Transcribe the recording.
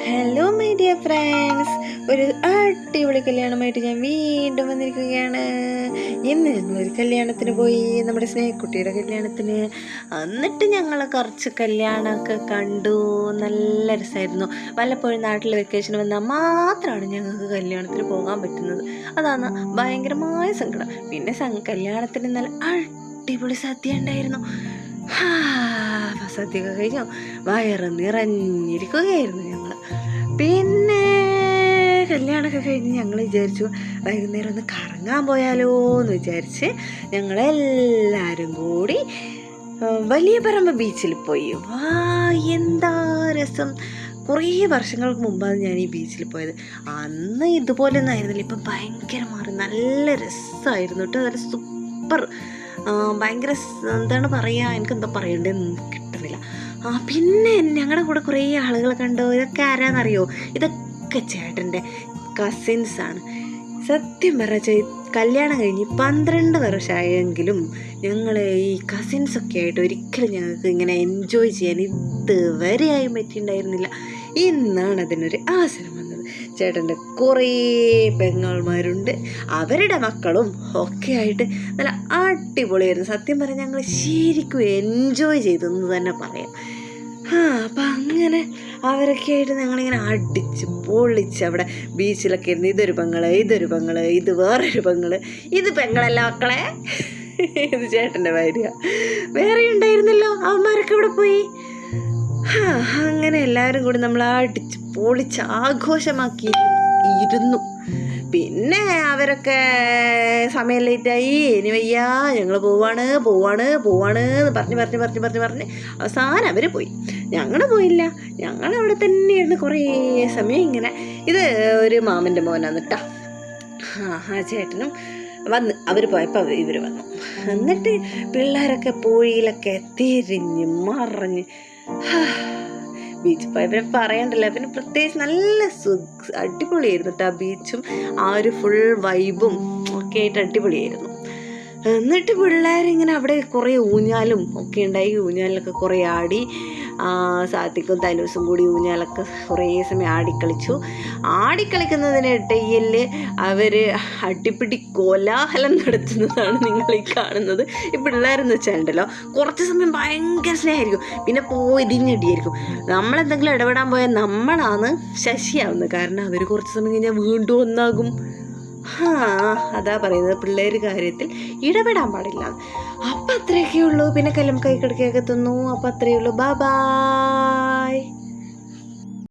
Hello my dear friends, ഒരു അടിപൊളി കല്യാണമായിട്ട് ഞാൻ വീണ്ടും വന്നിരിക്കുകയാണ്. ഇന്ന് ഞങ്ങളൊരു കല്യാണത്തിന് പോയി, നമ്മുടെ സ്നേഹക്കുട്ടിയുടെ കല്യാണത്തിന്. എന്നിട്ട് ഞങ്ങൾ കുറച്ച് കല്യാണമൊക്കെ കണ്ടു. നല്ല രസമായിരുന്നു. വല്ലപ്പോഴും നാട്ടിൽ വെക്കേഷൻ വന്നാൽ മാത്രമാണ് ഞങ്ങൾക്ക് കല്യാണത്തിന് പോകാൻ പറ്റുന്നത്. അതാണ് ഭയങ്കരമായ സങ്കടം. പിന്നെ കല്യാണത്തിന് നല്ല അടിപൊളി സദ്യ ഉണ്ടായിരുന്നു. സദ്യയൊക്കെ കഴിഞ്ഞു വയറ് നിറഞ്ഞിരിക്കുകയായിരുന്നു ഞങ്ങൾ. പിന്നെ കല്യാണമൊക്കെ കഴിഞ്ഞ് ഞങ്ങൾ വിചാരിച്ചു വൈകുന്നേരം ഒന്ന് കറങ്ങാൻ പോയാലോ എന്ന് വിചാരിച്ച് ഞങ്ങളെല്ലാവരും കൂടി വലിയ പറമ്പ് ബീച്ചിൽ പോയി. എന്താ രസം! കുറേ വർഷങ്ങൾക്ക് മുമ്പാണ് ഞാൻ ഈ ബീച്ചിൽ പോയത്. അന്ന് ഇതുപോലെയൊന്നും ആയിരുന്നില്ല. ഇപ്പം ഭയങ്കര മാറി, നല്ല രസമായിരുന്നു കേട്ടോ. നല്ല സൂപ്പർ, ഭയങ്കര എന്താണ് പറയുക, എനിക്കെന്താ പറയണ്ടതെന്ന് കിട്ടുന്നില്ല. പിന്നെ ഞങ്ങളുടെ കൂടെ കുറേ ആളുകളെ കണ്ടു. ഇതൊക്കെ ആരാന്നറിയോ? ഇതൊക്കെ ചേട്ടൻ്റെ കസിൻസാണ്. സത്യം പറഞ്ഞാൽ കല്യാണം കഴിഞ്ഞ് 12 വർഷമായെങ്കിലും ഞങ്ങൾ ഈ കസിൻസൊക്കെ ആയിട്ട് ഒരിക്കലും ഞങ്ങൾക്ക് ഇങ്ങനെ എൻജോയ് ചെയ്യാൻ ഇതുവരെയായും പറ്റിയിട്ടുണ്ടായിരുന്നില്ല. ഇന്നാണ് അതിനൊരു അവസരം വന്നത്. ചേട്ടൻ്റെ കുറേ പെങ്ങന്മാരുണ്ട്, അവരുടെ മക്കളും ഒക്കെ ആയിട്ട് നല്ല അടിപൊളിയായിരുന്നു. സത്യം പറഞ്ഞാൽ ഞങ്ങൾ ശരിക്കും എൻജോയ് ചെയ്തെന്ന് തന്നെ പറയാം. അപ്പം അങ്ങനെ അവരൊക്കെ ആയിട്ട് ഞങ്ങളിങ്ങനെ അടിച്ച് പൊളിച്ച് അവിടെ ബീച്ചിലൊക്കെ ഇരുന്ന് ഇതൊരു പെങ്ങള്, ഇതൊരു പെങ്ങള്, ഇത് വേറൊരു പെങ്ങള്, ഇത് പെങ്ങളല്ല മക്കളെ, ഇത് ചേട്ടൻ്റെ ഭാര്യ, വേറെ ഉണ്ടായിരുന്നല്ലോ, അവന്മാരൊക്കെ ഇവിടെ പോയി. അങ്ങനെ എല്ലാവരും കൂടി നമ്മൾ അടിച്ച് പൊളിച്ച് ആഘോഷമാക്കി ഇരുന്നു. പിന്നെ അവരൊക്കെ സമയം ലേറ്റായി, ഇനി വയ്യ, ഞങ്ങൾ പോവാണ് എന്ന് പറഞ്ഞ് അവസാനം അവർ പോയി. ഞങ്ങൾ പോയില്ല. ഞങ്ങളവിടെ തന്നെ ഇരുന്ന് കുറേ സമയം ഇങ്ങനെ. ഇത് ഒരു മാമൻ്റെ മോനാണ് കേട്ടോ. ആ ചേട്ടനും വന്ന്, അവർ പോയപ്പോൾ ഇവർ വന്നു. എന്നിട്ട് പിള്ളേരൊക്കെ പുഴയിലൊക്കെ തിരിഞ്ഞ് മറിഞ്ഞ് ബീച്ച് പോയവരെ പറയണ്ടല്ലോ. പിന്നെ പ്രത്യേകിച്ച് നല്ല അടിപൊളിയായിരുന്നു കേട്ടോ. ബീച്ചും ആ ഒരു ഫുൾ വൈബും ഒക്കെ ആയിട്ട് അടിപൊളിയായിരുന്നു. എന്നിട്ട് പിള്ളേരിങ്ങനെ അവിടെ കുറേ ഊഞ്ഞാലും ഒക്കെ ഉണ്ടായി. ഊഞ്ഞാലിലൊക്കെ കുറേ ആടി. സാത്തിക്കും തലൂസും കൂടി ഊഞ്ഞാലൊക്കെ കുറേ സമയം ആടിക്കളിക്കുന്നതിനിടയിൽ അവർ അടിപിടി കോലാഹലം നടത്തുന്നതാണ് നിങ്ങൾ ഈ കാണുന്നത്. ഈ പിള്ളേരെന്ന് വെച്ചാലുണ്ടല്ലോ, കുറച്ച് സമയം ഭയങ്കര സ്നേഹമായിരിക്കും, പിന്നെ ഇതിഞ്ഞടിയായിരിക്കും. നമ്മളെന്തെങ്കിലും ഇടപെടാൻ പോയാൽ നമ്മളാണ് ശശിയാവുന്നത്. കാരണം അവർ കുറച്ച് സമയം കഴിഞ്ഞാൽ വീണ്ടും ഒന്നാകും. അതാ പറയുന്നത്, പിള്ളേർ കാര്യത്തിൽ ഇടപെടാൻ പാടില്ല. അപ്പം അത്രയൊക്കെ ഉള്ളൂ. പിന്നെ കൈ കിടക്കൊക്കെ തിന്നു. അപ്പം അത്രയേ ഉള്ളൂ. ബൈ.